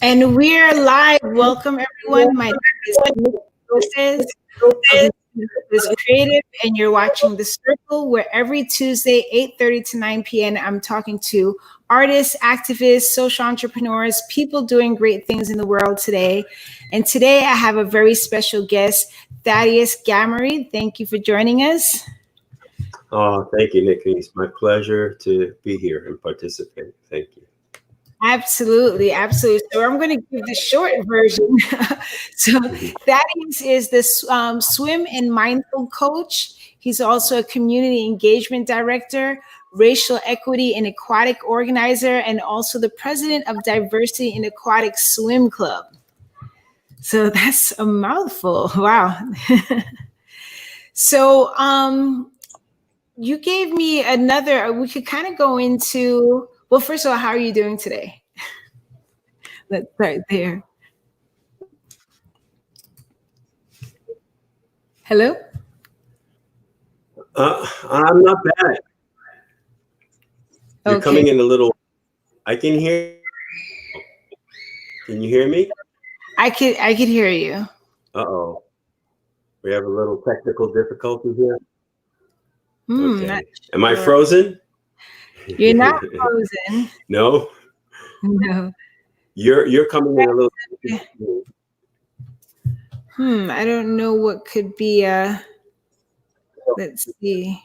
And we're live. Welcome, everyone. My name is Niki Lopez. Is Creative, and you're watching The Circle, where every Tuesday, 8:30 to 9 p.m., I'm talking to artists, activists, social entrepreneurs, people doing great things in the world today. And today I have a very special guest, Thaddeus Gamory. Thank you for joining us. Oh, thank you, Nikki. It's my pleasure to be here and participate. Thank you. Absolutely, absolutely. So I'm going to give the short version. So Thaddeus is the swim and mindful coach. He's also a community engagement director, racial equity and aquatic organizer, and also the president of Diversity in Aquatic Swim Club. So that's a mouthful. Wow. So you gave me another, we could kind of go into, well, first of all, how are you doing today? Let's start there. Hello? I'm not bad. You're coming in a little, I can hear. Can you hear me? I could hear you. Uh-oh. We have a little technical difficulty here. Okay. Am I frozen? You're not frozen. No? No. You're coming in a little. I don't know what could be. Let's see.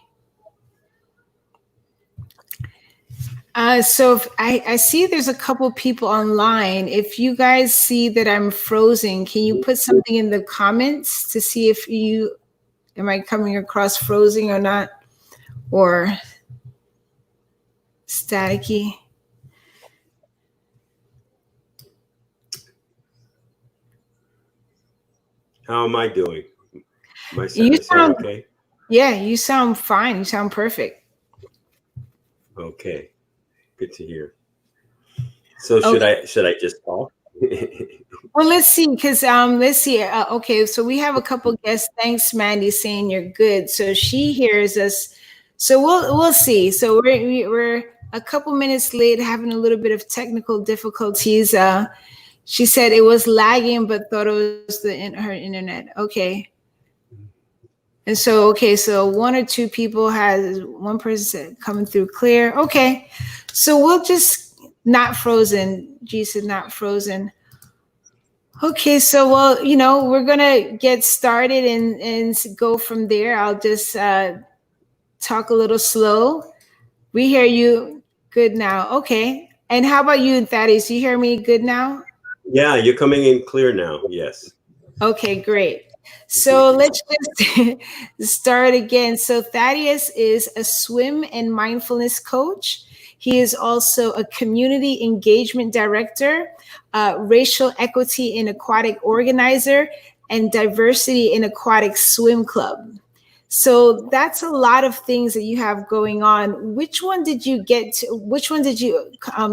So if I see there's a couple people online. If you guys see that I'm frozen, can you put something in the comments to see if am I coming across frozen or not, or staticky? How am I doing? You sound okay. Yeah, you sound fine. You sound perfect. Okay, good to hear. So should I just talk? Well, let's see, because let's see. Okay, so we have a couple guests. Thanks, Mandy, saying you're good. So she hears us. So we'll see. So we're a couple minutes late, having a little bit of technical difficulties. She said it was lagging, but thought it was her internet. Okay. And so, so one or two people one person said coming through clear. Okay. So we'll just not frozen. G said not frozen. Okay. So, well, we're going to get started and go from there. I'll just talk a little slow. We hear you good now. Okay. And how about you, Thaddeus? You hear me good now? Yeah, you're coming in clear now. Yes. Okay, great. So let's just start again. So Thaddeus is a swim and mindfulness coach. He is also a community engagement director, racial equity in aquatic organizer, and diversity in aquatic swim club. So that's a lot of things that you have going on. Which one did you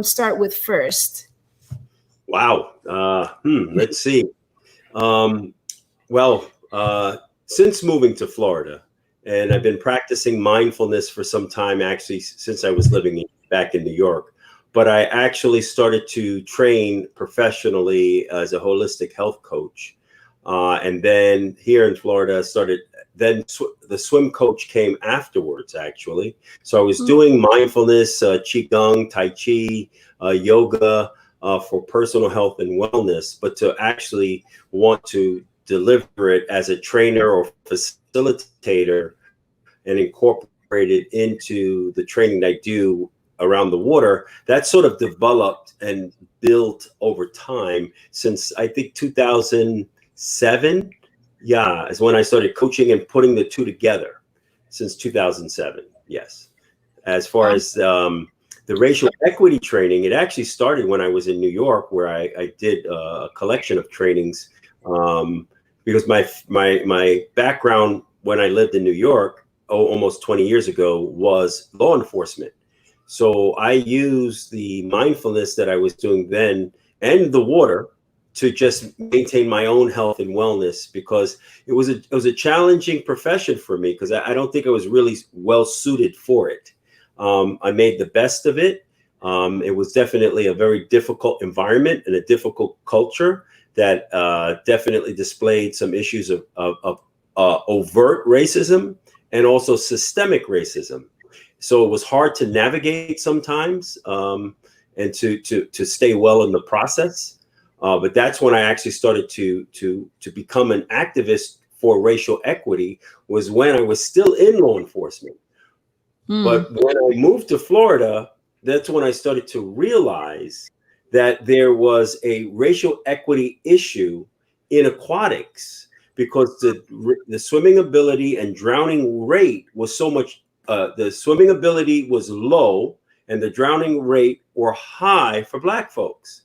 start with first? Wow. Let's see. Since moving to Florida, and I've been practicing mindfulness for some time, actually, since I was living back in New York, but I actually started to train professionally as a holistic health coach. And then here in Florida, the swim coach came afterwards, actually. So I was doing mindfulness, Qigong, Tai Chi, yoga, for personal health and wellness, but to actually want to deliver it as a trainer or facilitator and incorporate it into the training that I do around the water, that sort of developed and built over time since I think 2007. Yeah, is when I started coaching and putting the two together since 2007. Yes. As far as the racial equity training, it actually started when I was in New York, where I did a collection of trainings because my background when I lived in New York almost 20 years ago was law enforcement. So I used the mindfulness that I was doing then and the water to just maintain my own health and wellness, because it was a challenging profession for me, because I don't think I was really well suited for it. I made the best of it. It was definitely a very difficult environment and a difficult culture that definitely displayed some issues of overt racism and also systemic racism. So it was hard to navigate sometimes, and to stay well in the process. But that's when I actually started to become an activist for racial equity, was when I was still in law enforcement. But when I moved to Florida, that's when I started to realize that there was a racial equity issue in aquatics, because the swimming ability and drowning rate was so much. The swimming ability was low, and the drowning rate were high for Black folks.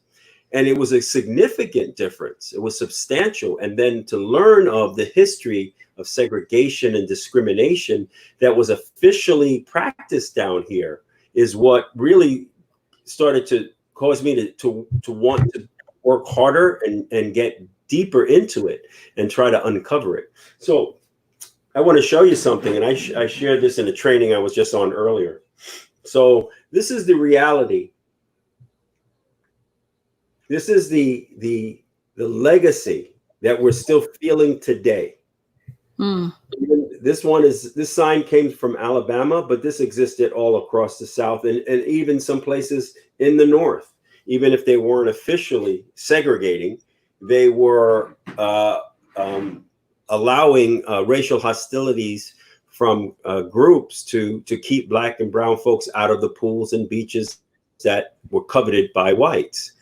And it was a significant difference. It was substantial. And then to learn of the history of segregation and discrimination that was officially practiced down here is what really started to cause me to want to work harder and get deeper into it and try to uncover it. So I want to show you something, and I shared this in a training I was just on earlier. So this is the reality. This is the legacy that we're still feeling today. This sign came from Alabama, but this existed all across the South, and even some places in the North. Even if they weren't officially segregating, they were allowing racial hostilities from groups to keep Black and brown folks out of the pools and beaches that were coveted by whites.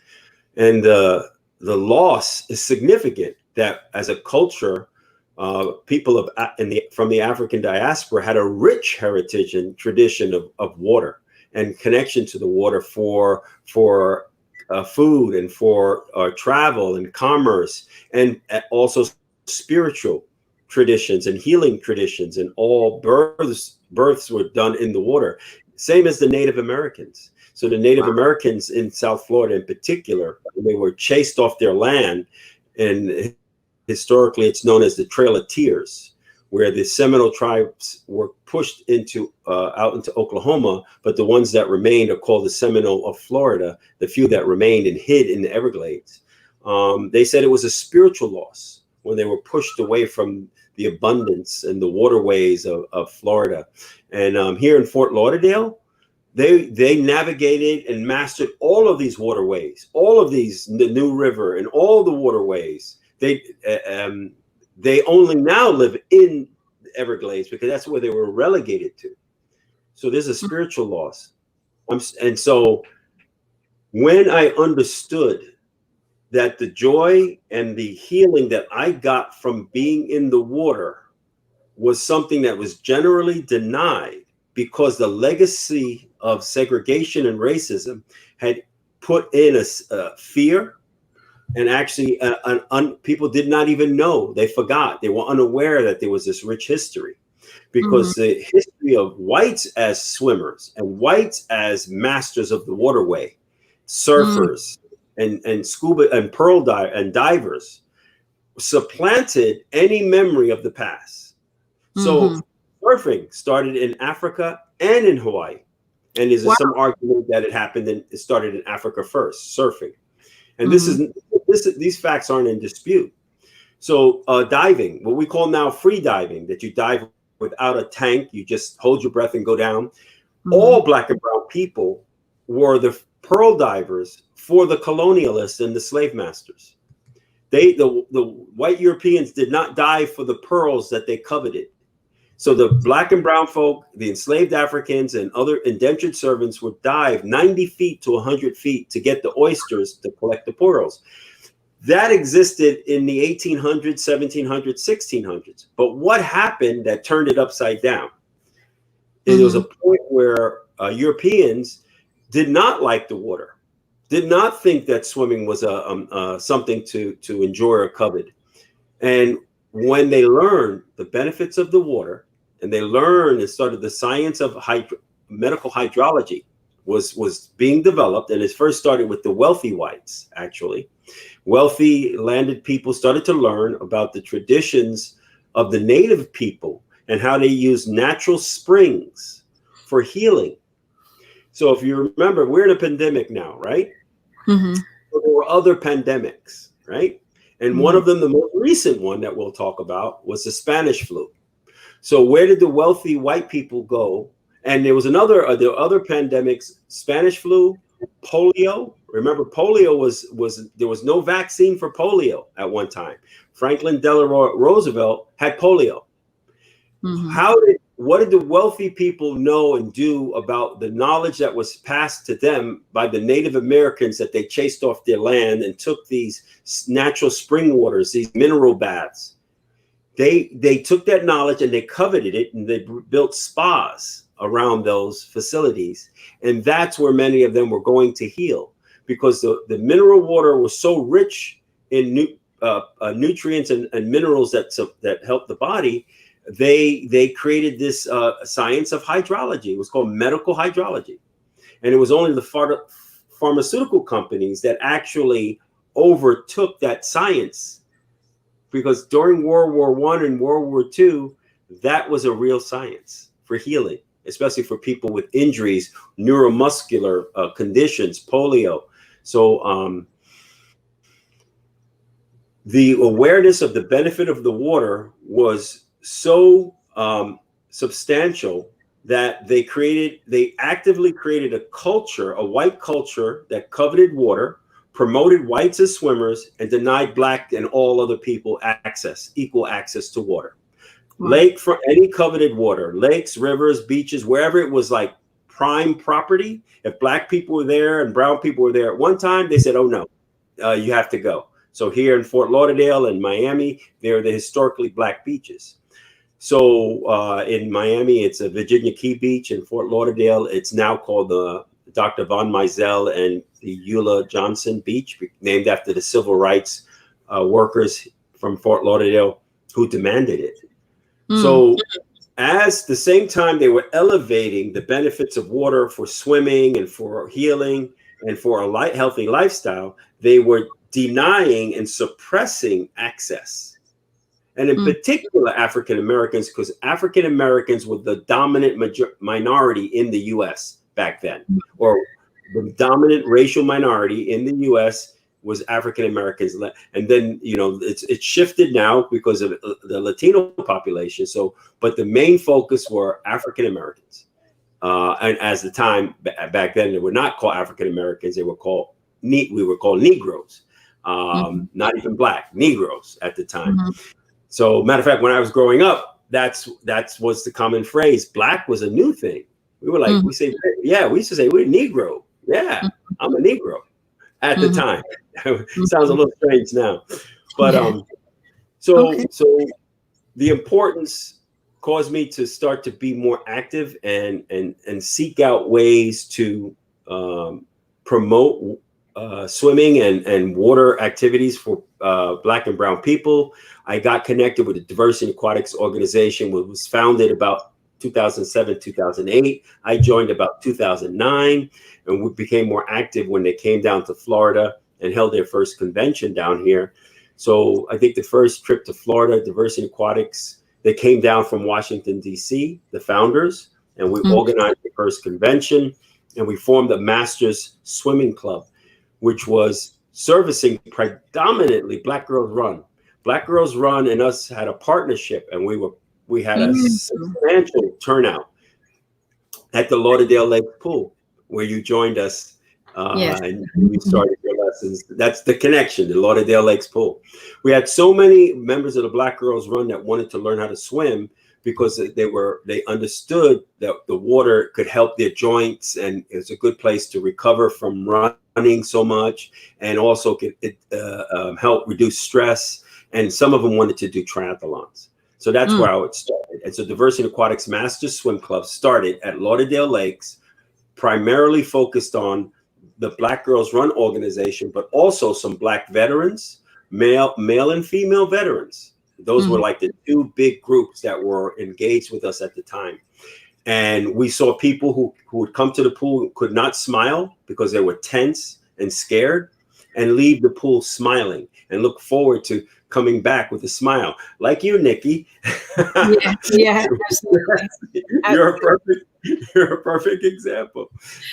And the loss is significant, that as a culture, people from the African diaspora had a rich heritage and tradition of water and connection to the water for food and for travel and commerce, and also spiritual traditions and healing traditions, and all births were done in the water, same as the Native Americans. So the Native Americans in South Florida in particular, when they were chased off their land, and historically it's known as the Trail of Tears, where the Seminole tribes were pushed out into Oklahoma, but the ones that remained are called the Seminole of Florida, the few that remained and hid in the Everglades. They said it was a spiritual loss when they were pushed away from the abundance and the waterways of Florida. And here in Fort Lauderdale, they navigated and mastered all of these waterways, all of these, the New River and all the waterways. They only now live in the Everglades because that's where they were relegated to. So there's a spiritual loss. And so when I understood that the joy and the healing that I got from being in the water was something that was generally denied, because the legacy of segregation and racism had put in a fear, and actually people did not even know. They forgot. They were unaware that there was this rich history, because the history of whites as swimmers and whites as masters of the waterway, surfers and scuba and pearl divers, supplanted any memory of the past. So surfing started in Africa and in Hawaii. And there's some argument that it started in Africa first, surfing. And these facts aren't in dispute. So diving, what we call now free diving, that you dive without a tank, you just hold your breath and go down. All Black and brown people were the pearl divers for the colonialists and the slave masters. The white Europeans did not dive for the pearls that they coveted. So the Black and brown folk, the enslaved Africans, and other indentured servants would dive 90 feet to 100 feet to get the oysters to collect the pearls. That existed in the 1800s, 1700s, 1600s. But what happened that turned it upside down? It was a point where Europeans did not like the water, did not think that swimming was something to enjoy or covet. And when they learned the benefits of the water, and they learned and started the science of medical hydrology, was being developed, and it first started with the wealthy whites. Actually, wealthy landed people started to learn about the traditions of the native people and how they use natural springs for healing. So if you remember, we're in a pandemic now, right? Mm-hmm. So there were other pandemics, right? And one Mm-hmm. of them, the most recent one that we'll talk about, was the Spanish flu. So where did the wealthy white people go? And there was the other pandemics: Spanish flu, polio. Remember, polio was there was no vaccine for polio at one time. Franklin Delano Roosevelt had polio. Mm-hmm. What did the wealthy people know and do about the knowledge that was passed to them by the Native Americans that they chased off their land and took these natural spring waters, these mineral baths? They took that knowledge and they coveted it, and they built spas around those facilities, and that's where many of them were going to heal, because the mineral water was so rich in nutrients and minerals that help the body. They created this science of hydrology. It was called medical hydrology, and it was only the pharmaceutical companies that actually overtook that science, because during World War I and World War II, that was a real science for healing, especially for people with injuries, neuromuscular conditions, polio. So the awareness of the benefit of the water was so substantial that they actively created a culture, a white culture, that coveted water, promoted whites as swimmers, and denied black and all other people equal access to water. Wow. Lake, for any coveted water, lakes, rivers, beaches, wherever it was like prime property. If black people were there and brown people were there at one time, they said, "Oh no, you have to go." So here in Fort Lauderdale and Miami, they're the historically black beaches. So in Miami, it's a Virginia Key Beach. In Fort Lauderdale, it's now called the Dr. Von Mizell and the Eula Johnson Beach, named after the civil rights workers from Fort Lauderdale who demanded it. So as the same time they were elevating the benefits of water for swimming and for healing and for a healthy lifestyle, they were denying and suppressing access. And in particular, African Americans, because African Americans were the dominant minority in the US back then, or the dominant racial minority in the US was African Americans. And then, it's shifted now because of the Latino population. So, but the main focus were African Americans. And as the time back then, they were not called African Americans. we were called Negroes, not even black, Negroes at the time. So, matter of fact, when I was growing up, that's was the common phrase. Black was a new thing. We were like, we used to say we're Negro. Yeah, I'm a Negro at the time. Sounds a little strange now, but so the importance caused me to start to be more active and seek out ways to promote swimming and water activities for Black and brown people. I got connected with the Diversity Aquatics organization, which was founded about 2007, 2008. I joined about 2009, and we became more active when they came down to Florida and held their first convention down here. So I think the first trip to Florida, Diversity Aquatics, they came down from Washington, D.C., the founders, and we organized the first convention, and we formed a Masters Swimming Club, which was servicing predominantly Black Girls Run. Black Girls Run and us had a partnership, and we had a substantial turnout at the Lauderdale Lake Pool, where you joined us and we started your lessons. That's the connection, the Lauderdale Lakes Pool. We had so many members of the Black Girls Run that wanted to learn how to swim because they understood that the water could help their joints, and it's a good place to recover from running so much, and also could help reduce stress. And some of them wanted to do triathlons. So that's where I would start. And so Diversity Aquatics Masters Swim Club started at Lauderdale Lakes, primarily focused on the Black Girls Run organization, but also some Black veterans, male and female veterans. Those were like the two big groups that were engaged with us at the time. And we saw people who would come to the pool and could not smile because they were tense and scared, and leave the pool smiling and look forward to coming back with a smile. Like you, Niki. Yeah, yeah, absolutely. You're a perfect example.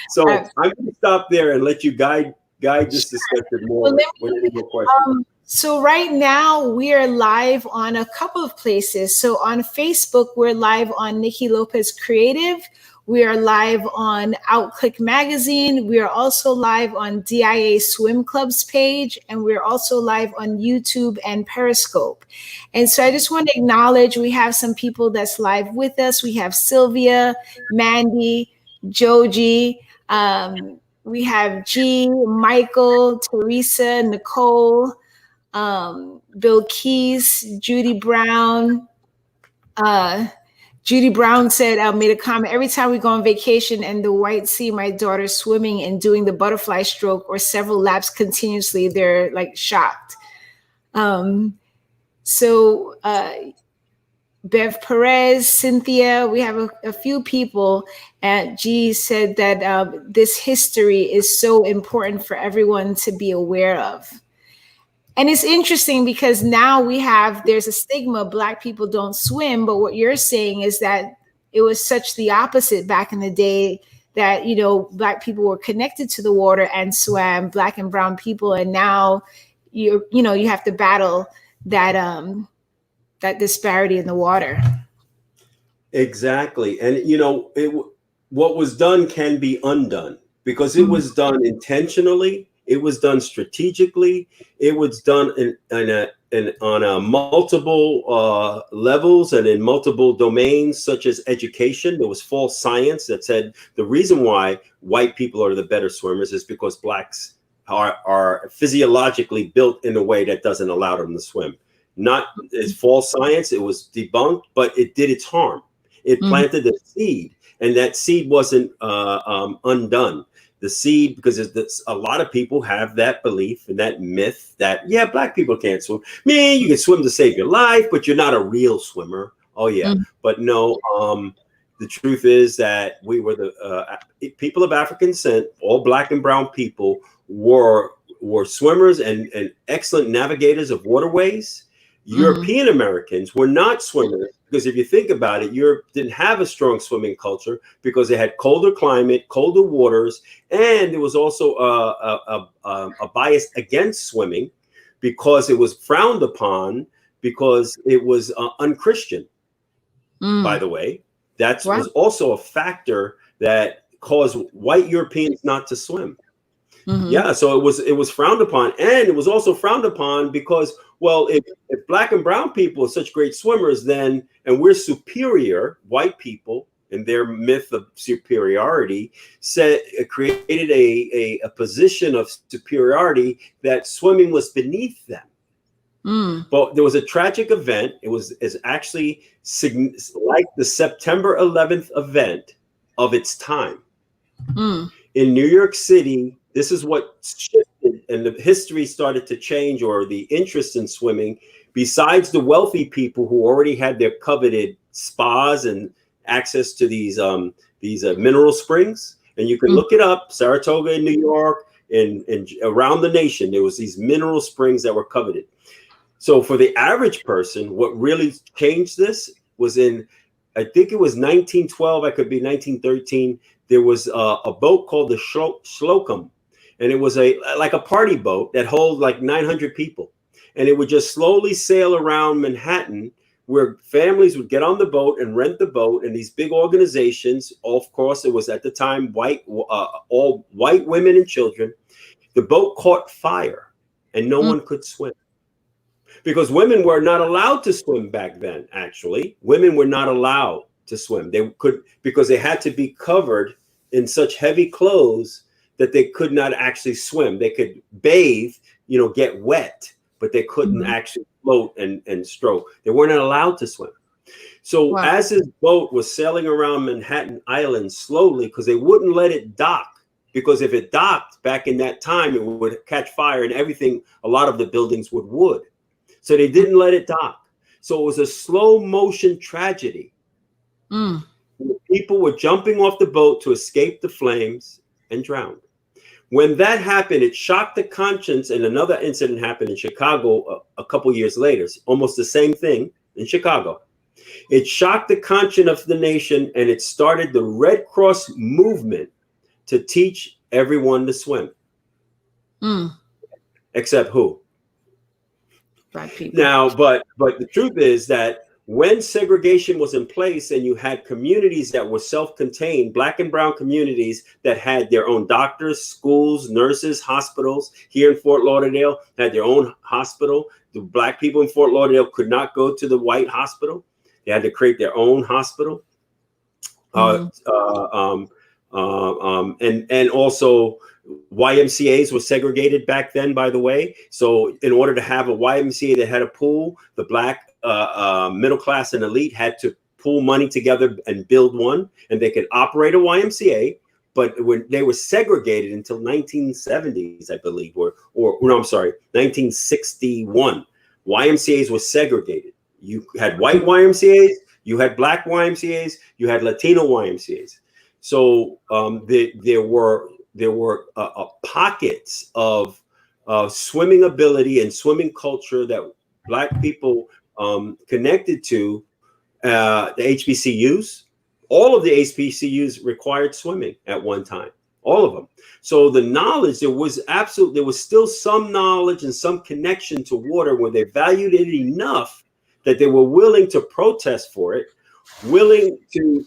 So I'm going to stop there and let you guide this discussion Well, more let with me, any more questions. so right now we are live on a couple of places. So on Facebook, we're live on Niki Lopez Creative. We are live on Outclick Magazine. We are also live on DIA Swim Club's page, and we're also live on YouTube and Periscope. And so I just want to acknowledge we have some people that's live with us. We have Sylvia, Mandy, Joji, we have G, Michael, Teresa, Nicole, Bill Keys, Judy Brown. Judy Brown said, made a comment, every time we go on vacation and the white see my daughter swimming and doing the butterfly stroke or several laps continuously, they're like shocked. So Bev Perez, Cynthia, we have a few people. And G said that this history is so important for everyone to be aware of. And it's interesting because now there's a stigma, Black people don't swim. But what you're saying is that it was such the opposite back in the day that, Black people were connected to the water and swam, Black and brown people. And now you have to battle that disparity in the water. Exactly. And, what was done can be undone because it was done intentionally. It was done strategically. It was done on a multiple levels and in multiple domains, such as education. There was false science that said the reason why white people are the better swimmers is because Blacks are physiologically built in a way that doesn't allow them to swim. Not as false science. It was debunked, but it did its harm. It planted a seed, and that seed wasn't undone. The seed, because a lot of people have that belief and that myth that, yeah, Black people can't swim. Man, you can swim to save your life, but you're not a real swimmer. Oh, yeah. But no, the truth is that we were the people of African descent, all Black and brown people were swimmers and excellent navigators of waterways. European Americans were not swimmers because if you think about it, Europe didn't have a strong swimming culture because they had colder climate, colder waters, and there was also a bias against swimming because it was frowned upon because it was unchristian. By the way, that was also a factor that caused white Europeans not to swim. Yeah, so it was frowned upon, and it was also frowned upon because, well, if Black and brown people are such great swimmers, then and we're superior, white people, and their myth of superiority created a position of superiority that swimming was beneath them. But there was a tragic event. It was actually like the September 11th event of its time in New York City. This is what shifted and the history started to change, or the interest in swimming, besides the wealthy people who already had their coveted spas and access to these mineral springs. And you can look it up, Saratoga in New York and around the nation, there was these mineral springs that were coveted. So for the average person, what really changed this was I think it was 1912, I could be 1913. There was a boat called the Slocum. And it was like a party boat that held like 900 people. And it would just slowly sail around Manhattan, where families would get on the boat and rent the boat. And these big organizations, of course, it was at the time all white women and children. The boat caught fire and no one could swim. Because women were not allowed to swim back then, actually. Women were not allowed to swim. Because they had to be covered in such heavy clothes that they could not actually swim. They could bathe, get wet, but they couldn't actually float and stroke. They weren't allowed to swim. So as his boat was sailing around Manhattan Island slowly, because they wouldn't let it dock, because if it docked back in that time, it would catch fire and everything, a lot of the buildings would. So they didn't let it dock. So it was a slow motion tragedy. people were jumping off the boat to escape the flames and drowned. When that happened, it shocked the conscience, and another incident happened in Chicago a couple years later, almost the same thing in Chicago. It shocked the conscience of the nation, and it started the Red Cross movement to teach everyone to swim. Except who? Black people. Now, but the truth is that when segregation was in place and you had communities that were self-contained, Black and brown communities that had their own doctors, schools, nurses, hospitals, here in Fort Lauderdale had their own hospital. The Black people in Fort Lauderdale could not go to the white hospital. They had to create their own hospital. And also YMCAs were segregated back then, by the way. So in order to have a YMCA that had a pool, the Black middle class and elite had to pool money together and build one, and they could operate a YMCA. But when they were segregated until 1970s, I believe, or no, I'm sorry, 1961, YMCAs were segregated. You had white YMCAs, you had Black YMCAs, you had Latino YMCAs. So there were pockets of swimming ability and swimming culture that Black people connected to the HBCUs. All of the HBCUs required swimming at one time, all of them. So the knowledge, there was still some knowledge and some connection to water where they valued it enough that they were willing to protest for it, willing to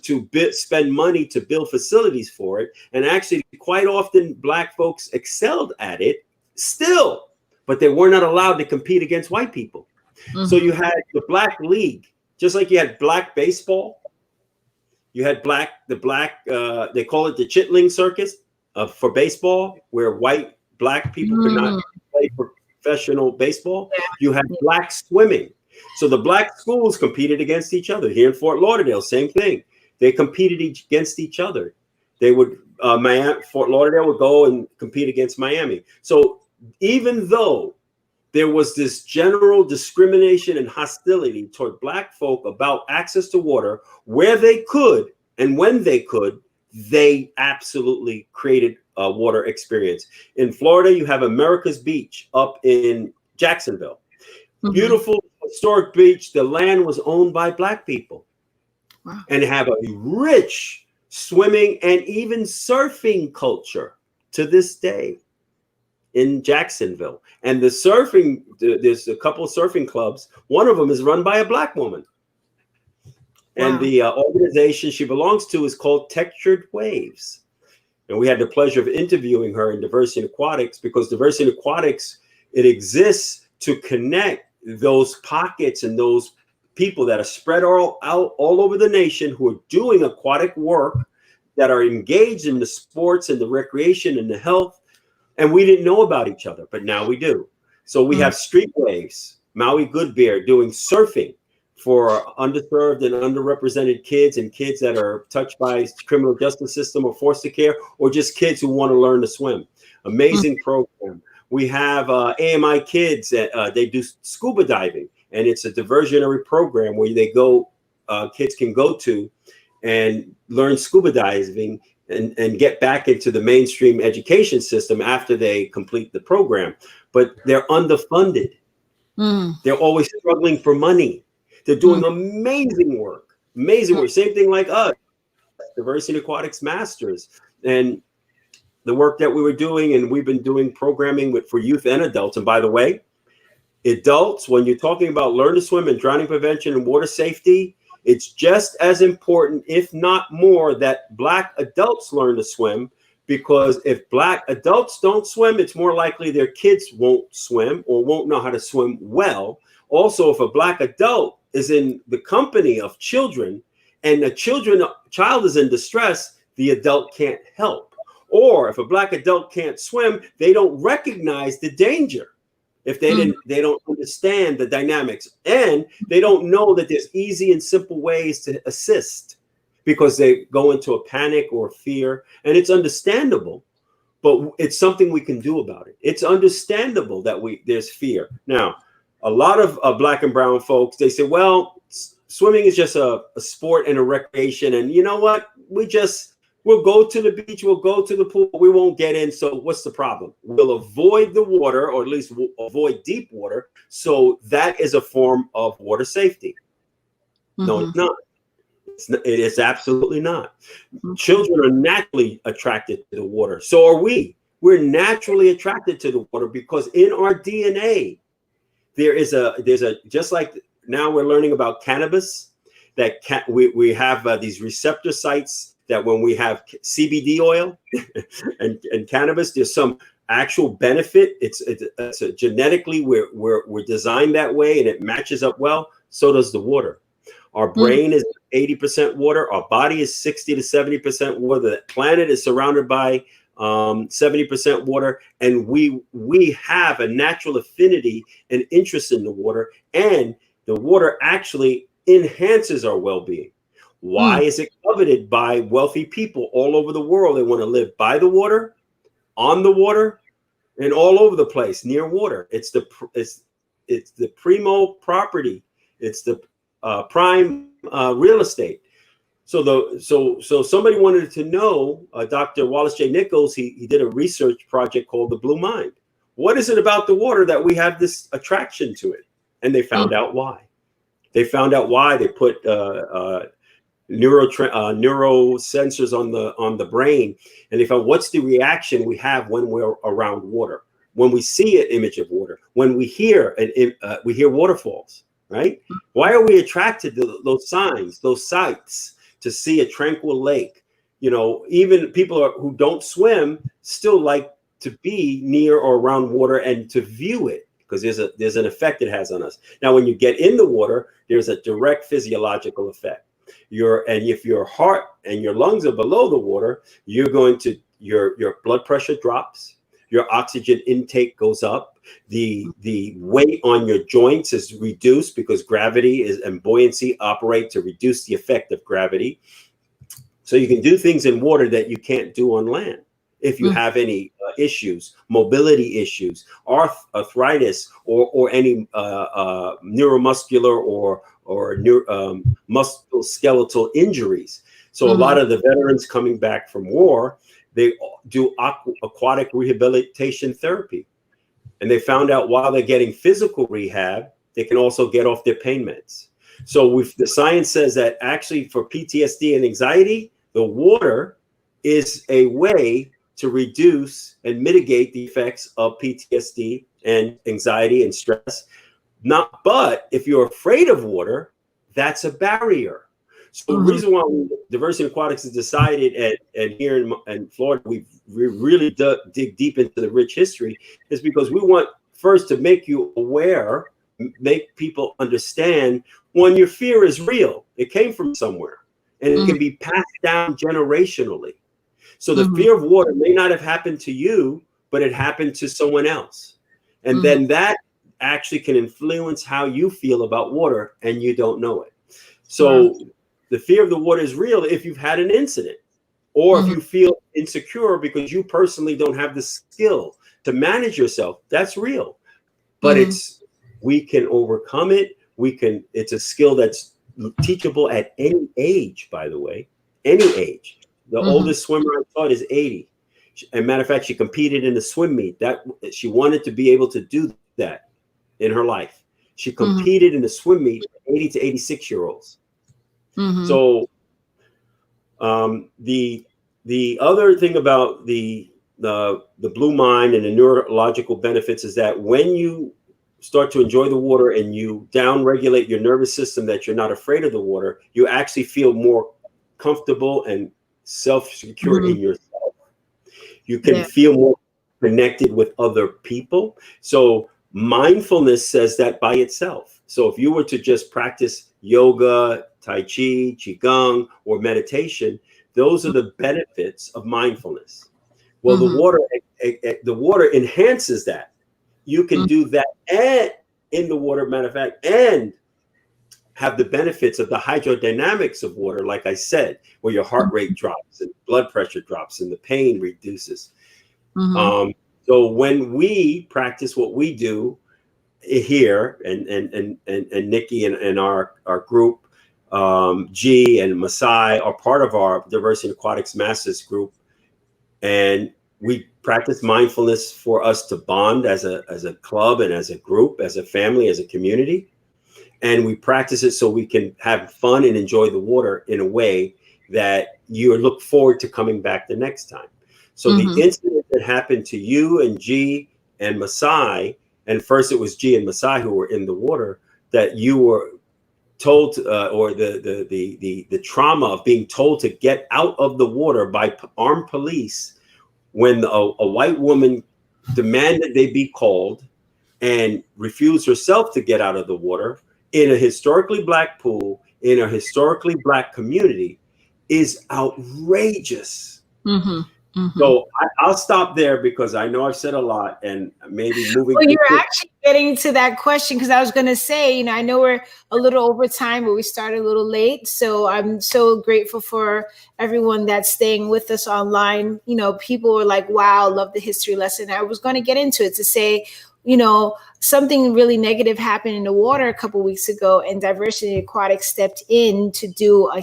spend money to build facilities for it. And actually, quite often, Black folks excelled at it still, but they were not allowed to compete against white people. So you had the Black League, just like you had Black baseball. You had they call it the Chitling Circus for baseball, where Black people could not play professional baseball. You had Black swimming. So the Black schools competed against each other. Here in Fort Lauderdale, same thing. They competed against each other. They would, Fort Lauderdale would go and compete against Miami. So even though there was this general discrimination and hostility toward Black folk about access to water, where they could and when they could, they absolutely created a water experience. In Florida, you have America's Beach up in Jacksonville. Beautiful historic beach. The land was owned by Black people. Wow. And have a rich swimming and even surfing culture to this day in Jacksonville. And the surfing, there's a couple of surfing clubs. One of them is run by a Black woman. Wow. And the organization she belongs to is called Textured Waves. And we had the pleasure of interviewing her in Diversity and Aquatics, because Diversity and Aquatics, it exists to connect those pockets and those people that are spread all over the nation who are doing aquatic work, that are engaged in the sports and the recreation and the health. And we didn't know about each other, but now we do. So we have Street Waves, Maui Good Bear, doing surfing for underserved and underrepresented kids and kids that are touched by criminal justice system or foster care, or just kids who want to learn to swim. Amazing program. We have AMI Kids that they do scuba diving, and it's a diversionary program where kids can go to and learn scuba diving and get back into the mainstream education system after they complete the program. But they're underfunded. They're always struggling for money. They're doing amazing work. Same thing like us, Diversity and Aquatics Masters. And the work that we were doing, and we've been doing programming for youth and adults. And by the way, adults, when you're talking about learn to swim and drowning prevention and water safety, it's just as important, if not more, that Black adults learn to swim, because if Black adults don't swim, it's more likely their kids won't swim or won't know how to swim well. Also, if a Black adult is in the company of children and the child is in distress, the adult can't help. Or if a Black adult can't swim, they don't recognize the danger. If they don't understand the dynamics, and they don't know that there's easy and simple ways to assist, because they go into a panic or fear. And it's understandable, but it's something we can do about it. It's understandable that there's fear. Now, a lot of Black and brown folks, they say, well, swimming is just a sport and a recreation. And you know what? we'll go to the beach, we'll go to the pool, we won't get in. So what's the problem? We'll avoid the water, or at least we'll avoid deep water. So that is a form of water safety. No, it's not. It is absolutely not. Children are naturally attracted to the water. So are we. We're naturally attracted to the water because in our DNA, there's a just like now we're learning about cannabis, that we have these receptor sites that when we have CBD oil and cannabis, there's some actual benefit. It's genetically we're designed that way, and it matches up well. So does the water. Our brain is 80% water. Our body is 60 to 70% water. The planet is surrounded by 70% water, and we have a natural affinity and interest in the water, and the water actually enhances our well-being. Why is it coveted by wealthy people all over the world? They want to live by the water, on the water, and all over the place near water. It's the primo property. It's the prime real estate. So somebody wanted to know, Dr. Wallace J. Nichols, he did a research project called The Blue Mind. What is it about the water that we have this attraction to it? And they found out why. They found out why. They put neurosensors on the brain, and they found what's the reaction we have when we're around water, when we see an image of water, when we hear waterfalls, right? Why are we attracted to those signs, those sights, to see a tranquil lake? You know, even people who don't swim still like to be near or around water and to view it, because there's an effect it has on us. Now, when you get in the water, there's a direct physiological effect. If your heart and your lungs are below the water, you're going to your blood pressure drops, your oxygen intake goes up, the weight on your joints is reduced because gravity and buoyancy operate to reduce the effect of gravity. So you can do things in water that you can't do on land. If you have any issues, mobility issues, arthritis, or any neuromuscular or musculoskeletal injuries. So a lot of the veterans coming back from war, they do aquatic rehabilitation therapy. And they found out while they're getting physical rehab, they can also get off their pain meds. So the science says that actually for PTSD and anxiety, the water is a way to reduce and mitigate the effects of PTSD and anxiety and stress. But if you're afraid of water, that's a barrier. So the reason why Diversity Aquatics has decided, and here in Florida, we really dig deep into the rich history, is because we want first to make you aware, make people understand when your fear is real. It came from somewhere, and it can be passed down generationally. So the fear of water may not have happened to you, but it happened to someone else. And then that actually can influence how you feel about water, and you don't know it. So the fear of the water is real if you've had an incident, or if you feel insecure because you personally don't have the skill to manage yourself. That's real. But we can overcome it. It's a skill that's teachable at any age, by the way, any age. The oldest swimmer I taught is 80. As a matter of fact, she competed in the swim meet. That she wanted to be able to do that in her life. She competed in the swim meet, 80 to 86-year-olds. So the other thing about the blue mind and the neurological benefits is that when you start to enjoy the water and you down-regulate your nervous system, that you're not afraid of the water, you actually feel more comfortable and self-secure in yourself. You can feel more connected with other people. So mindfulness says that by itself. So if you were to just practice yoga, tai chi, qigong, or meditation, those are the benefits of mindfulness. Well, the water enhances that. You can do that and in the water, matter of fact, and have the benefits of the hydrodynamics of water, like I said, where your heart rate drops and blood pressure drops and the pain reduces. So when we practice what we do here, and Niki and our group, G and Masai are part of our Diversity in Aquatics Masters group. And we practice mindfulness for us to bond as a club and as a group, as a family, as a community. And we practice it so we can have fun and enjoy the water in a way that you look forward to coming back the next time. So the incident that happened to you and G and Masai, and first it was G and Masai who were in the water, that you were told, or the trauma of being told to get out of the water by armed police when a white woman demanded they be called and refused herself to get out of the water in a historically Black pool, in a historically Black community, is outrageous. So I'll stop there because I know I've said a lot, and maybe moving. Well, you're actually getting to that question, because I was going to say, I know we're a little over time, but we started a little late. So I'm so grateful for everyone that's staying with us online. People were like, wow, love the history lesson. I was going to get into it to say, something really negative happened in the water a couple of weeks ago, and Diversity Aquatics stepped in to do a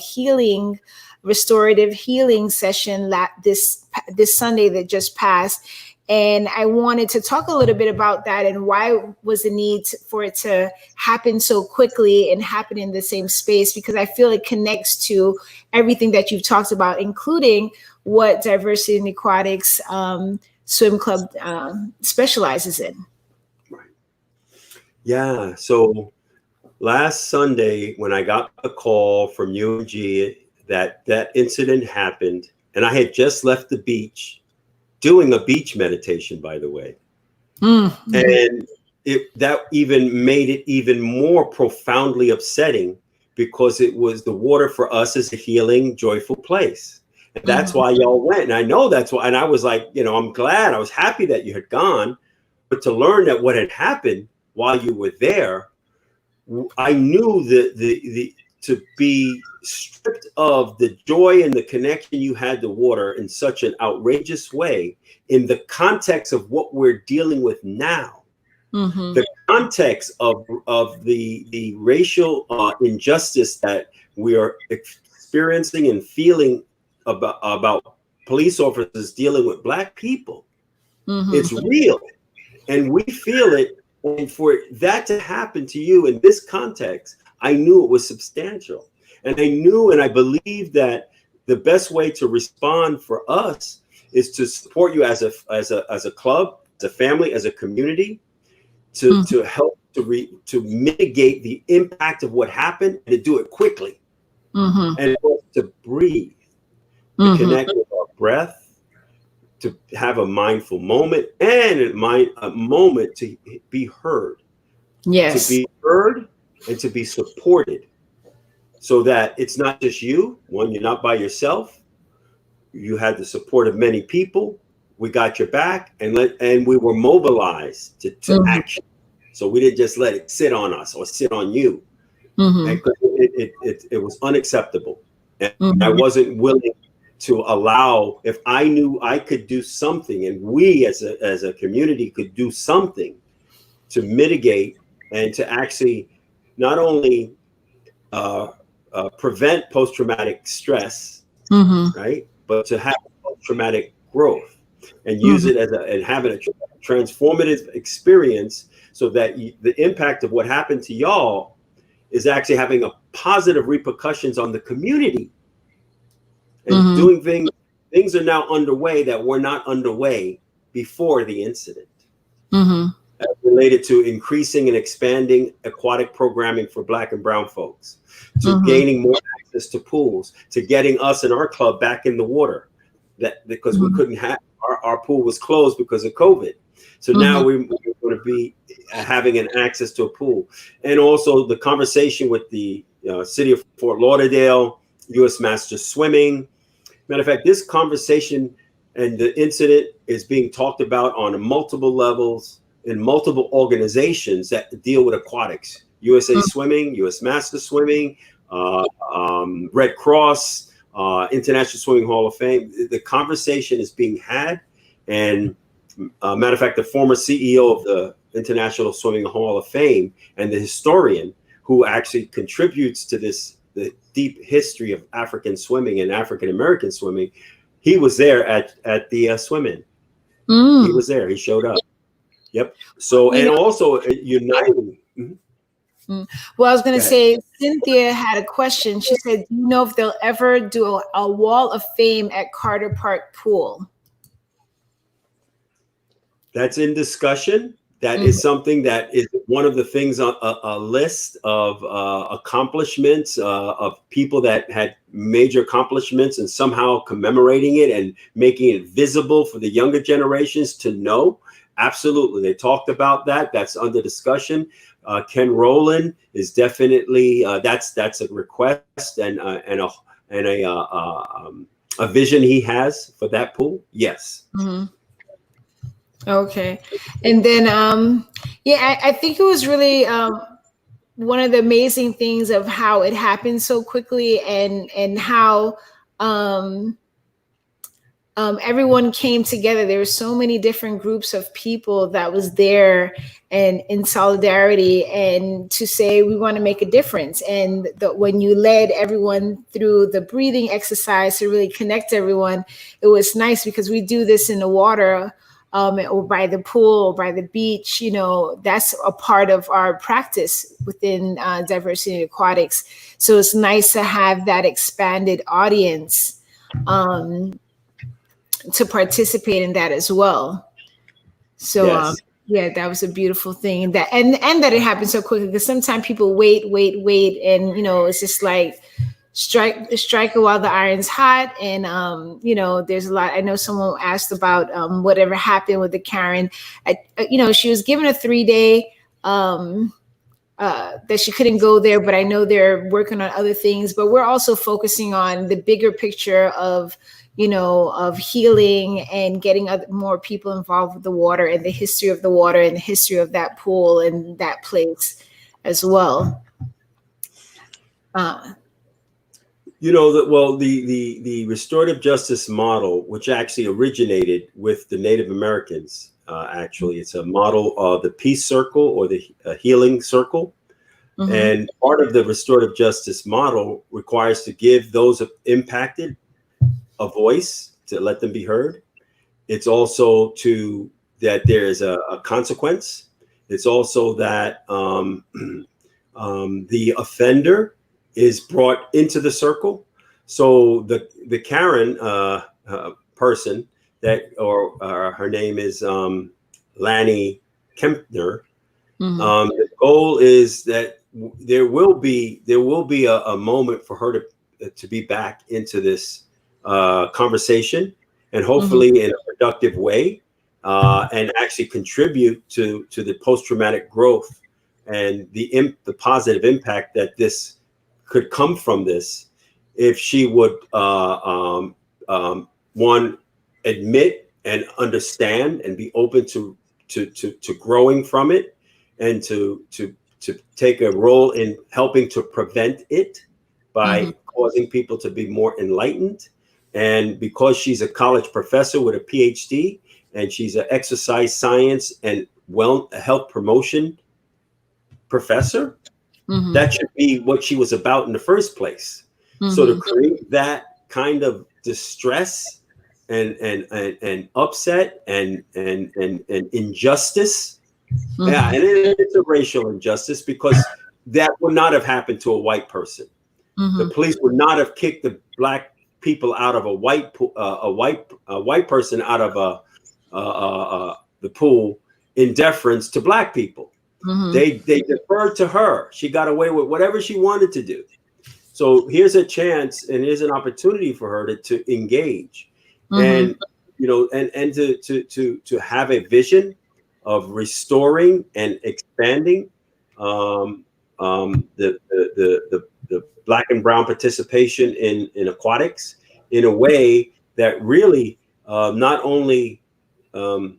restorative healing session this Sunday that just passed. And I wanted to talk a little bit about that and why was the need for it to happen so quickly and happen in the same space, because I feel it connects to everything that you've talked about, including what Diversity in Aquatics Swim Club specializes in. Right. Yeah. So last Sunday, when I got a call from UNG that incident happened, and I had just left the beach doing a beach meditation, by the way. And that even made it even more profoundly upsetting, because it was the water for us is a healing, joyful place. And that's why y'all went. And I know that's why. And I was like, I'm glad, I was happy that you had gone, but to learn that what had happened while you were there, I knew that to be stripped of the joy and the connection you had to water in such an outrageous way, in the context of what we're dealing with now, the context of the racial injustice that we are experiencing and feeling about police officers dealing with Black people. It's real, and we feel it. And for that to happen to you in this context, I knew it was substantial. And I knew, and I believe that the best way to respond for us is to support you as a club, as a family, as a community, to help to mitigate the impact of what happened, and to do it quickly, and to breathe, to connect with our breath, to have a mindful moment, and a moment to be heard. Yes. To be heard and to be supported, so that it's not just you. One, you're not by yourself. You had the support of many people. We got your back, and we were mobilized to action. So we didn't just let it sit on us or sit on you. It was unacceptable, and I wasn't willing to allow. If I knew I could do something, and we as a community could do something to mitigate and to actually not only prevent post-traumatic stress, right, but to have post-traumatic growth and use it and have a transformative experience, so that the impact of what happened to y'all is actually having a positive repercussions on the community, and doing things are now underway that were not underway before the incident. Related to increasing and expanding aquatic programming for Black and brown folks, to gaining more access to pools, to getting us and our club back in the water, that because we couldn't have our pool was closed because of COVID. So now we're going to be having an access to a pool, and also the conversation with the city of Fort Lauderdale, U.S. Masters Swimming. Matter of fact, this conversation and the incident is being talked about on multiple levels in multiple organizations that deal with aquatics: USA Swimming, U.S. Masters Swimming, Red Cross, International Swimming Hall of Fame. The conversation is being had, and matter of fact, the former CEO of the International Swimming Hall of Fame and the historian who actually contributes to this the deep history of African swimming and African American swimming, he was there at the swim-in. He was there. He showed up. Yep. So, You and know, also uniting. well, I was going Go to ahead. say, Cynthia had a question. She said, "Do you know if they'll ever do a wall of fame at Carter Park Pool?" That's in discussion. That Mhm. is something that is one of the things on a list of accomplishments of people that had major accomplishments, and somehow commemorating it and making it visible for the younger generations to know. Absolutely, they talked about that. That's under discussion. Ken Rowland is definitely that's a request and a vision he has for that pool. Yes. Mhm. Okay. And then, yeah, I think it was really one of the amazing things of how it happened so quickly, and how um, everyone came together. There were so many different groups of people that was there and in solidarity, and to say we want to make a difference. And when you led everyone through the breathing exercise to really connect everyone, it was nice because we do this in the water, or by the pool or by the beach. That's a part of our practice within diversity aquatics. So it's nice to have that expanded audience um, to participate in that as well. So Yes. yeah, that was a beautiful thing. And that it happened so quickly, because sometimes people wait, and it's just like strike it while the iron's hot. And there's a lot. I know someone asked about whatever happened with the Karen. She was given a 3-day that she couldn't go there, but I know they're working on other things. But we're also focusing on the bigger picture of healing and getting more people involved with the water and the history of the water and the history of that pool and that place as well. Uh, the restorative justice model, which actually originated with the Native Americans, actually, it's a model of the peace circle or the healing circle. mhm, And part of the restorative justice model requires to give those impacted a voice to let them be heard. It's also that there is a consequence. It's also that the offender is brought into the circle. So the Karen person or her name is Lanny Kempner. mhm, The goal is that there will be a moment for her to be back into this conversation, and mhm, hopefully in a productive way, and actually contribute to the post traumatic growth and the positive impact that this could come from this, if she would one, admit and understand and be open to growing from it, and to take a role in helping to prevent it mhm, by causing people to be more enlightened. And because she's a college professor with a PhD, and she's an exercise science and health promotion professor, mhm, that should be what she was about in the first place. So to mhm, create that kind of distress and upset and injustice, yeah, mhm, and it's a racial injustice, because that would not have happened to a white person. The mhm, police would not have kicked the black people out of a white person out of the pool in deference to black people. mhm, They deferred to her. She got away with whatever she wanted to do. So here's a chance and here's an opportunity for her to engage, mhm, and and to have a vision of restoring and expanding um, the black and brown participation in aquatics in a way that really not only um,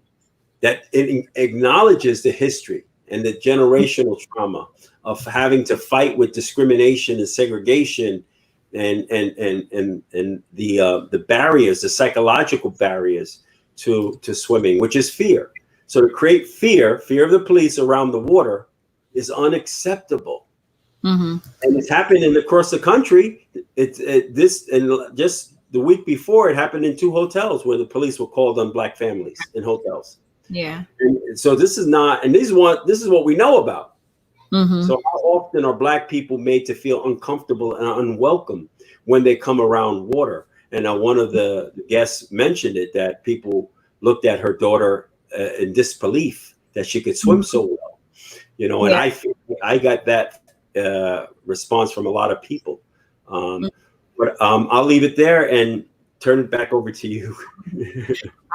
that it acknowledges the history and the generational trauma of having to fight with discrimination and segregation and the barriers, the psychological barriers to swimming, which is fear. So to create fear of the police around the water is unacceptable. Mm-hmm. And it's happening across the country. This and just the week before, it happened in 2 hotels where the police were called on black families in hotels. Yeah. And so this is not, and this is what we know about. Mm-hmm. So how often are black people made to feel uncomfortable and unwelcome when they come around water? And one of the guests mentioned it, that people looked at her daughter in disbelief that she could swim so well, and Yeah. I got that response from a lot of people. But I'll leave it there and turn it back over to you.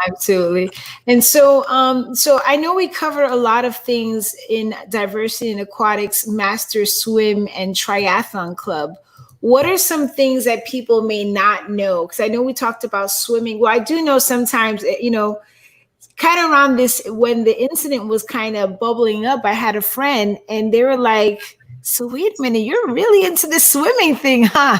Absolutely. And so I know we cover a lot of things in diversity and aquatics, master swim and triathlon club. What are some things that people may not know? Because I know we talked about swimming. Well, I do know sometimes, kind of around this, when the incident was kind of bubbling up, I had a friend and they were like, so wait a minute, you're really into the swimming thing, huh?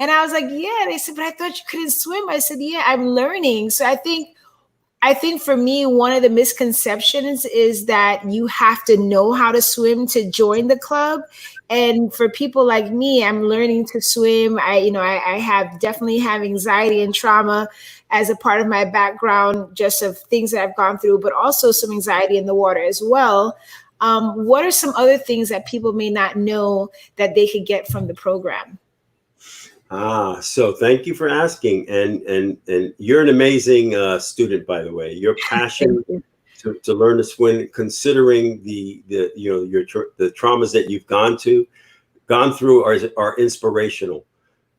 And I was like, yeah. They said, but I thought you couldn't swim. I said, yeah, I'm learning. So I think for me, one of the misconceptions is that you have to know how to swim to join the club. And for people like me, I'm learning to swim. I have definitely have anxiety and trauma as a part of my background, just of things that I've gone through, but also some anxiety in the water as well. What are some other things that people may not know that they could get from the program? So thank you for asking, and you're an amazing student, by the way. Your Thank passion you. to learn to swim, considering the traumas that you've gone through, are inspirational.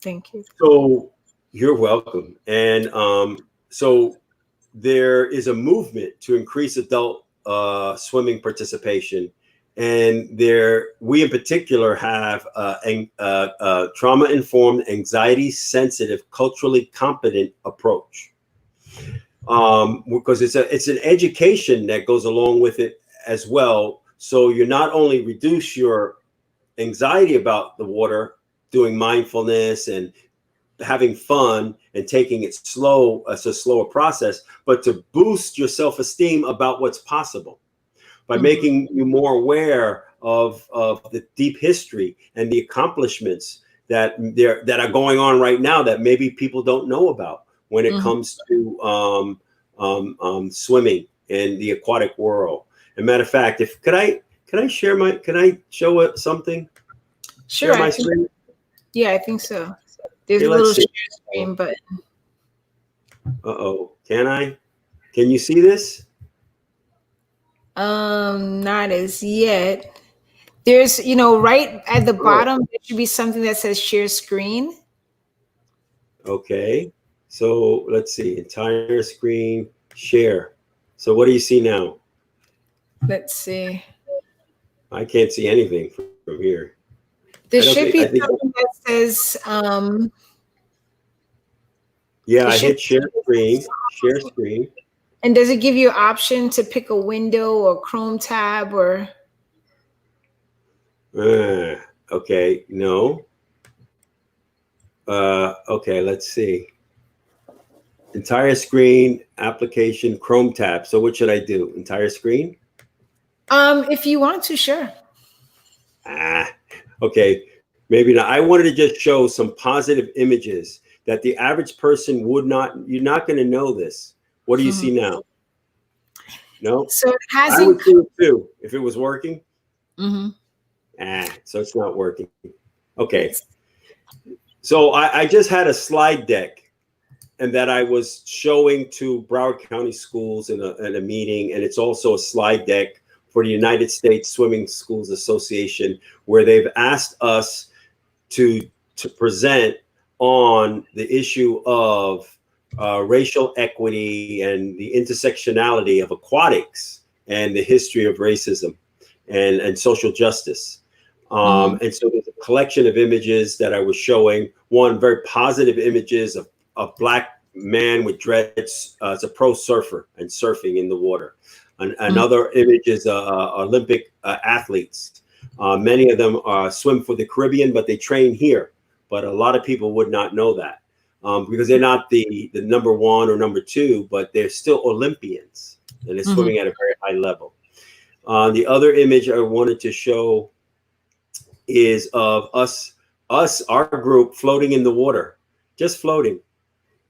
Thank you. So you're welcome. And so there is a movement to increase adult swimming participation, and we in particular have trauma-informed, anxiety-sensitive, culturally competent approach, because it's an education that goes along with it as well. So you not only reduce your anxiety about the water, doing mindfulness and having fun and taking it slow, it's a slower process, but to boost your self-esteem about what's possible by Mhm. making you more aware of the deep history and the accomplishments that are going on right now that maybe people don't know about when it Mhm. comes to swimming in the aquatic world. As a matter of fact, if can I show something? Sure, Share I my think. screen. Yeah, I think so. There's Okay, a let's little see. share screen button. Uh-oh. Can you see this? Not as yet. There's, right at the Oh, bottom, there should be something that says share screen. okay. So let's see. Entire screen share. So what do you see now? Let's see. I can't see anything from here. There I don't should think be I think something that says, Yeah, it I should, hit share screen. Share screen. and does it give you an option to pick a window or Chrome tab or? Okay, no. Okay, let's see. Entire screen, application, Chrome tab. So what should I do? Entire screen? If you want to, sure. Ah, okay. Maybe not. I wanted to just show some positive images that the average person you're not going to know this. What do you Mhm. see now? No? So it I would hasn't. see it too if it was working. Mhm. So it's not working. Okay. Let's. So I just had a slide deck and that I was showing to Broward County schools in a meeting. And it's also a slide deck for the United States Swimming Schools Association, where they've asked us to present on the issue of racial equity and the intersectionality of aquatics and the history of racism and social justice. Mhm. And so there's a collection of images that I was showing. One, very positive images of a black man with dreads as a pro surfer and surfing in the water. Mhm. Another image is Olympic athletes. Many of them swim for the Caribbean, but they train here. But a lot of people would not know that because they're not the number one or number two, but they're still Olympians and they're Mhm. swimming at a very high level. The other image I wanted to show is of our group floating in the water, just floating,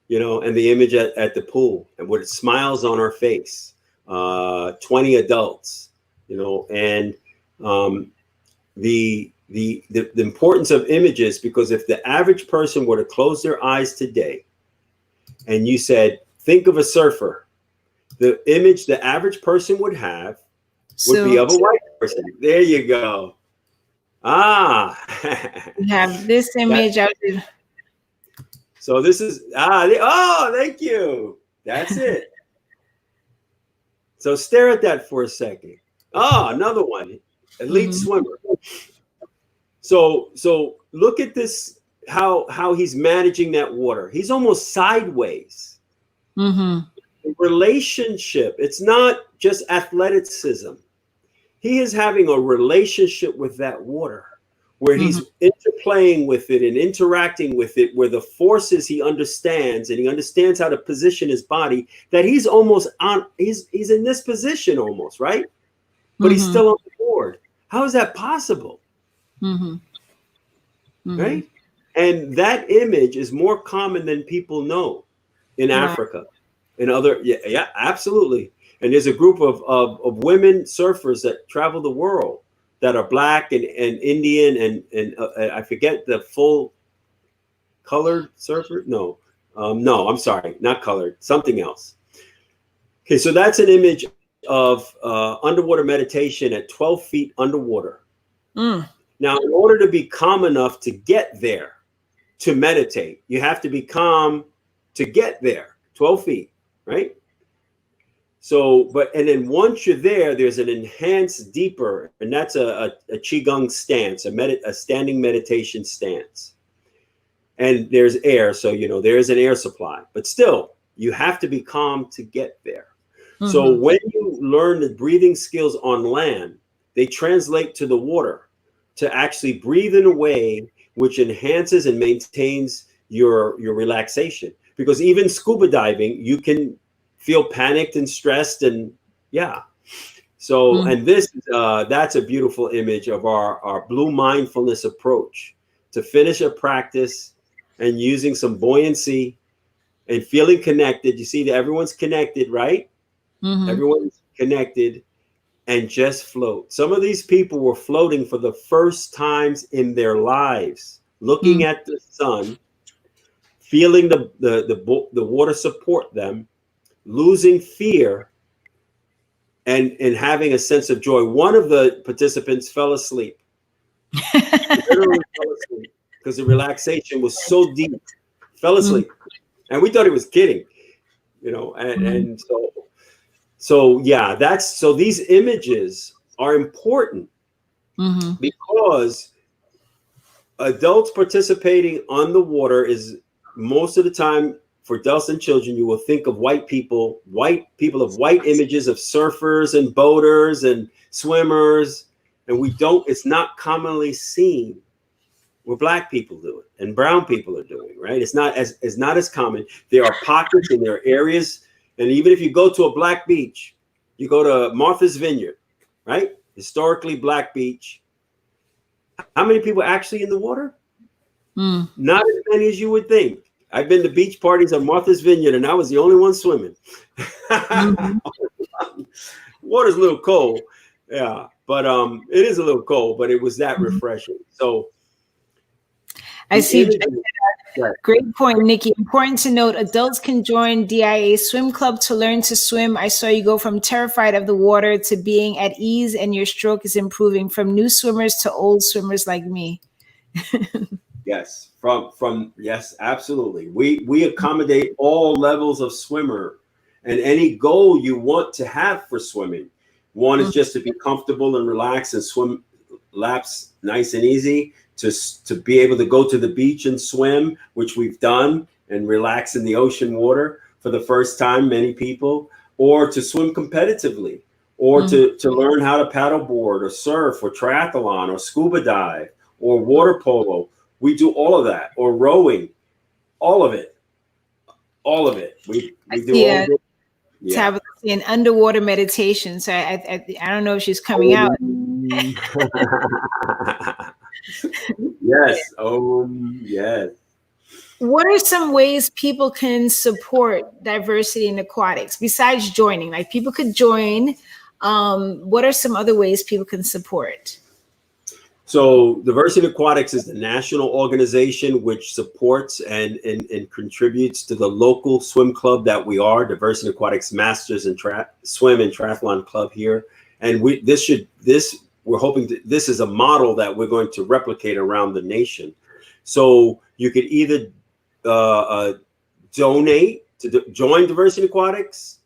and the image at the pool and with smiles on our face, 20 adults, and the importance of images, because if the average person were to close their eyes today and you said, think of a surfer, the image the average person would have would be of a white person. There you go. We have this image out there. So this is, thank you. That's it. So stare at that for a second. Another one, elite swimmer. So look at this, how he's managing that water. He's almost sideways. Relationship. It's not just athleticism. He is having a relationship with that water, where he's interplaying with it and interacting with it, where the forces he understands, and he understands how to position his body, that he's almost he's in this position almost, right? But he's still on board. How is that possible? Right? And that image is more common than people know in Africa. In other, yeah, absolutely. And there's a group of women surfers that travel the world that are Black and Indian and I forget the full colored surfer. No, I'm sorry, not colored, something else. Okay, so that's an image of underwater meditation at 12 feet underwater. Now, in order to be calm enough to get there, to meditate, you have to be calm to get there, 12 feet, right? So, and then once you're there, there's an enhanced deeper, and that's a Qigong stance, a standing meditation stance. And there's air, so, there's an air supply, but still, you have to be calm to get there. So when you learn the breathing skills on land, they translate to the water to actually breathe in a way which enhances and maintains your relaxation. Because even scuba diving, you can feel panicked and stressed, and so and this that's a beautiful image of our blue mindfulness approach to finish a practice and using some buoyancy and feeling connected. You see that everyone's connected, right? Everyone's connected, and just float. Some of these people were floating for the first times in their lives, looking at the sun, feeling the water support them, losing fear, and having a sense of joy. One of the participants fell asleep. Literally fell asleep because the relaxation was so deep. Fell asleep. And we thought he was kidding, and so so these images are important because adults participating on the water is most of the time, for adults and children, you will think of white people of white images of surfers and boaters and swimmers. And it's not commonly seen where Black people do it and brown people are doing, right? It's not as common. There are pockets and there are areas. And even if you go to a Black beach, you go to Martha's Vineyard, right? Historically Black beach. How many people are actually in the water? Not as many as you would think. I've been to beach parties at Martha's Vineyard, and I was the only one swimming. Water's a little cold, but it is a little cold, but it was that refreshing. So I see. Great point, Niki. Important to note, adults can join DIA Swim Club to learn to swim. I saw you go from terrified of the water to being at ease, and your stroke is improving, from new swimmers to old swimmers like me. Yes, yes, absolutely. We accommodate all levels of swimmer and any goal you want to have for swimming. One is just to be comfortable and relaxed and swim laps nice and easy, to be able to go to the beach and swim, which we've done, and relax in the ocean water for the first time, many people, or to swim competitively, or to learn how to paddleboard or surf or triathlon or scuba dive or water polo. We do all of that, or rowing, all of it. We do all of it. Tabitha in underwater meditation. So I don't know if she's coming out. Yes. Yes. What are some ways people can support diversity in aquatics besides joining? Like people could join. What are some other ways people can support? So Diversity Aquatics is the national organization which supports and contributes to the local swim club that we are, Diversity Aquatics Masters and Swim and Triathlon Club here. And we're hoping this is a model that we're going to replicate around the nation. So you could either donate to join Diversity Aquatics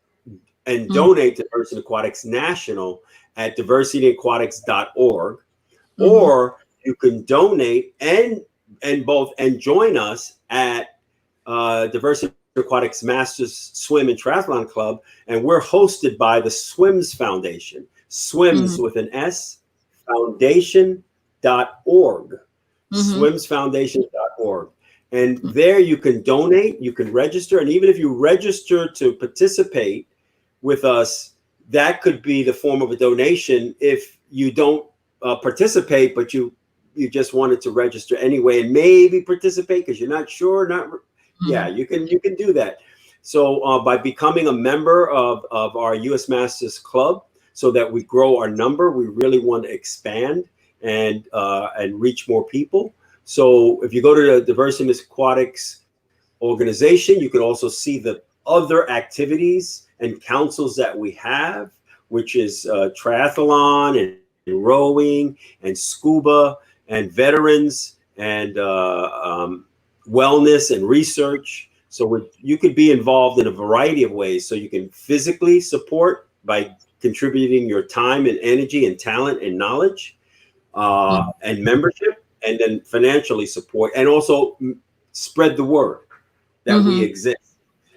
and donate to Diversity Aquatics National at diversityaquatics.org. Or you can donate and join us at Diversity Aquatics Masters Swim and Triathlon Club, and we're hosted by the Swims Foundation. Swims with an S, foundation.org. Swimsfoundation.org. And there you can donate, you can register, and even if you register to participate with us, that could be the form of a donation if you don't participate, but you just wanted to register anyway and maybe participate because you're not sure. Yeah, you can do that. So by becoming a member of our U.S. Masters Club, so that we grow our number, we really want to expand and reach more people. So if you go to the Diversity Aquatics organization, you can also see the other activities and councils that we have, which is triathlon and rowing and scuba and veterans and wellness and research. So you could be involved in a variety of ways. So you can physically support by contributing your time and energy and talent and knowledge and membership, and then financially support, and also spread the word that we exist.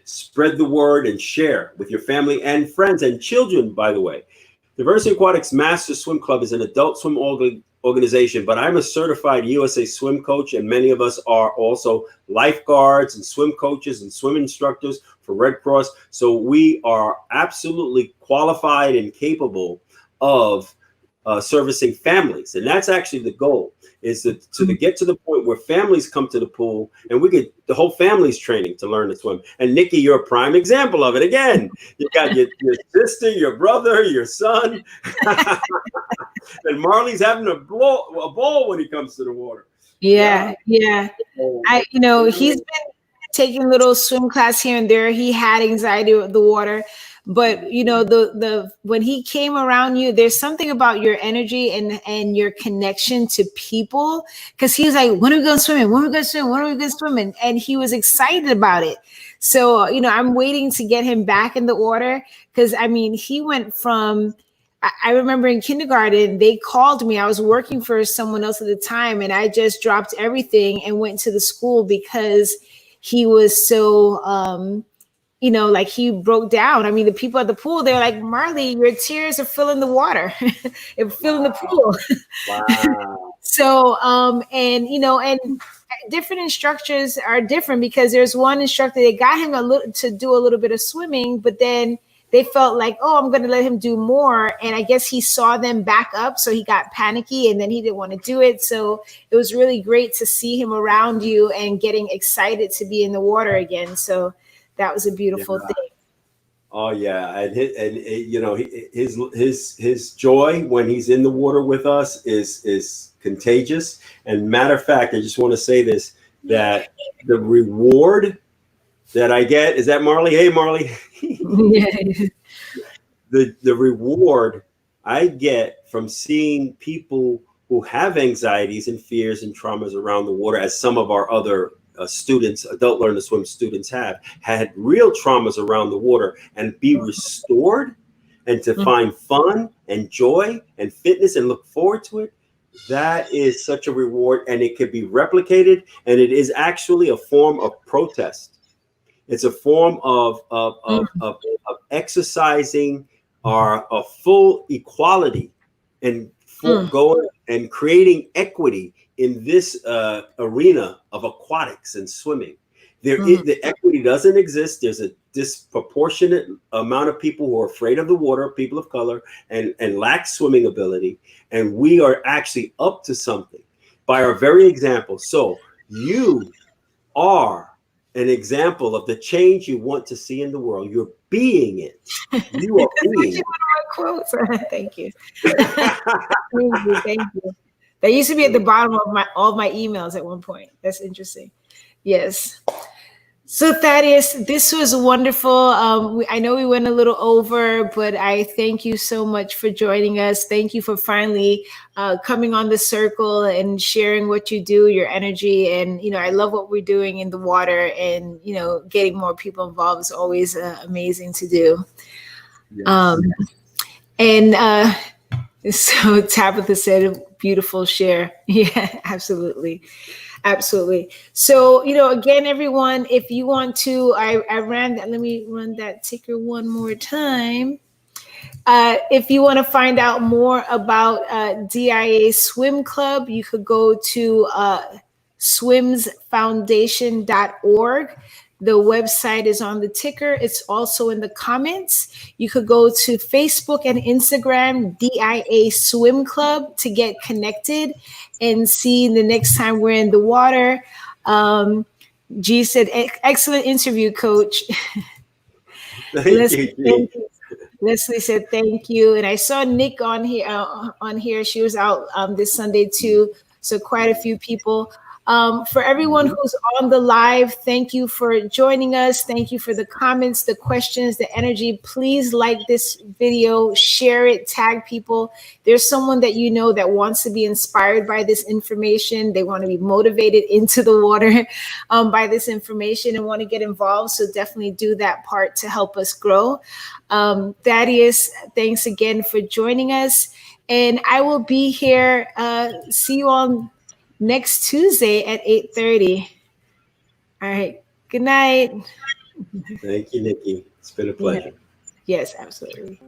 Spread the word and share with your family and friends and children, by the way. Diversity Aquatics Master Swim Club is an adult swim organization, but I'm a certified USA swim coach, and many of us are also lifeguards and swim coaches and swim instructors for Red Cross. So we are absolutely qualified and capable of servicing families. And that's actually the goal, is to get to the point where families come to the pool and we get the whole family's training to learn to swim. And Niki, you're a prime example of it. Again, you got your sister, your brother, your son, and Marley's having a ball when he comes to the water. Yeah. He's been taking little swim class here and there. He had anxiety with the water. But the when he came around you, there's something about your energy and your connection to people, because he was like, when are we going swimming? When are we going swimming? When are we going swimming? And he was excited about it. So I'm waiting to get him back in the water, because he went from, I remember in kindergarten, they called me. I was working for someone else at the time, and I just dropped everything and went to the school because he was so like he broke down. The people at the pool, they're like, Marley, your tears are filling the water, filling the pool. Wow. So, and different instructors are different, because there's one instructor, they got him to do a little bit of swimming, but then they felt like, oh, I'm going to let him do more. And I guess he saw them back up, so he got panicky and then he didn't want to do it. So it was really great to see him around you and getting excited to be in the water again. So that was a beautiful thing. Oh yeah, and his joy when he's in the water with us is contagious. And matter of fact, I just want to say this, that the reward that I get, is that Marley? Hey Marley. The reward I get from seeing people who have anxieties and fears and traumas around the water, as some of our other students, adult learn to swim students, had real traumas around the water, and be restored, and to find fun and joy and fitness and look forward to it. That is such a reward, and it can be replicated, and it is actually a form of protest. It's a form of exercising a full equality and going and creating equity in this arena of aquatics and swimming. The equity doesn't exist. There's a disproportionate amount of people who are afraid of the water, people of color, and lack swimming ability. And we are actually up to something. by our very example. So you are an example of the change you want to see in the world. You're being it. You are That's being actually one of my quotes. Thank you. Thank you. Thank you. That used to be at the it. bottom of my all of my emails at one point. That's interesting. Yes. So Thaddeus, this was wonderful. I know we went a little over, but I thank you so much for joining us. Thank you for finally coming on the circle and sharing what you do, your energy, and I love what we're doing in the water, and getting more people involved is always amazing to do. Um, Yes. and so Tabitha said, "Beautiful share." Yeah, absolutely. Absolutely. So, again, everyone, if you want to, I ran that. Let me run that ticker one more time. If you want to find out more about DIA Swim Club, you could go to swimsfoundation.org. The website is on the ticker. It's also in the comments. You could go to Facebook and Instagram, DIA Swim Club, to get connected and see the next time we're in the water. G said, excellent interview, coach. Thank Leslie, you, thank G. you. Leslie said thank you, and I saw Nick on here. On here, she was out this Sunday too. So quite a few people. For everyone Mhm. who's on the live, thank you for joining us. Thank you for the comments, the questions, the energy. Please like this video, share it, tag people. There's someone that you know that wants to be inspired by this information. They want to be motivated into the water by this information and want to get involved. So definitely do that part to help us grow. Thaddeus, thanks again for joining us. And I will be here. See you on next Tuesday at 8:30. All right. Good night. Thank you, Nikki. It's been a Good night. pleasure. Yes, absolutely.